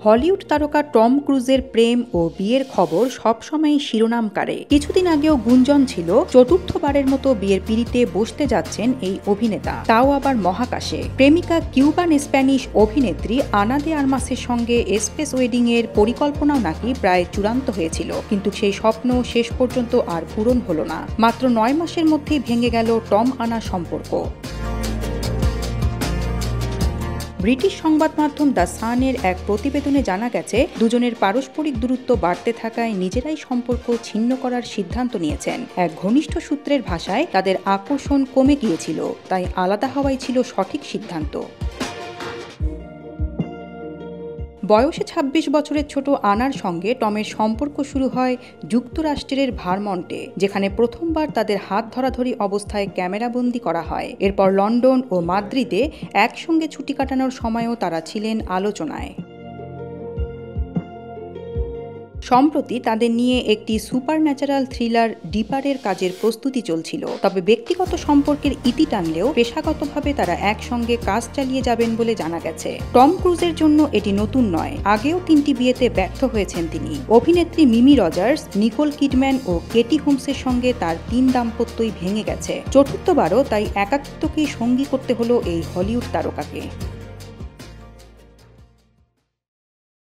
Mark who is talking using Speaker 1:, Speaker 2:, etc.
Speaker 1: Hollywood তারকা Tom ক্রুজের প্রেম ও বিয়ের খবর সবসময়ই শিরোনাম কাড়ে। কিছুদিন আগেও গুঞ্জন ছিল চতুর্থবারের মতো বিয়ের পিঁড়িতে বসতে যাচ্ছেন এই অভিনেতা, তাও আবার মহাকাশে। প্রেমিকা কিউবান স্প্যানিশ অভিনেত্রী আনা দে আর্মাসের সঙ্গে স্পেস ওয়েডিং এর পরিকল্পনাও নাকি প্রায় চূড়ান্ত হয়েছিল, কিন্তু সেই স্বপ্ন শেষ পর্যন্ত আর পূরণ হলো না। মাত্র 9 মাসের মধ্যেই ভেঙে গেল টম আনা সম্পর্ক। ব্রিটিশ সংবাদ মাধ্যম দ্য সানের এক প্রতিবেদনে জানা গেছে, দুজনের পারস্পরিক দূরত্ব বাড়তে থাকায় নিজেরাই সম্পর্ক ছিন্ন করার সিদ্ধান্ত নিয়েছেন। এক ঘনিষ্ঠ সূত্রের ভাষায়, তাদের আকর্ষণ কমে গিয়েছিল, তাই আলাদা হওয়াই ছিল সঠিক সিদ্ধান্ত। বয়সে 26 বছরের ছোট আনার সঙ্গে টমের সম্পর্ক শুরু হয় যুক্তরাষ্ট্রের ভারমন্টে, যেখানে প্রথমবার তাদের হাত ধরাধরি অবস্থায় ক্যামেরাবন্দি করা হয়। এরপর লন্ডন ও মাদ্রিদে একসঙ্গে ছুটি কাটানোর সময়ও তারা ছিলেন আলোচনায়। সম্প্রতি তাদের নিয়ে একটি সুপারন্যাচারাল থ্রিলার ডিপারের কাজের প্রস্তুতি চলছিল। তবে ব্যক্তিগত সম্পর্কের ইতি টানলেও পেশাগতভাবে তারা একসঙ্গে কাজ চালিয়ে যাবেন বলে জানা গেছে। টম ক্রুজের জন্য এটি নতুন নয়, আগেও 3টি বিয়েতে ব্যর্থ হয়েছেন তিনি। অভিনেত্রী মিমি রজার্স, নিকোল কিডম্যান ও কেটি হোমসের সঙ্গে তার 3 দাম্পত্যই ভেঙে গেছে। চতুর্থবারও তাই একাকিত্বকেই সঙ্গী করতে হলো এই হলিউড তারকাকে।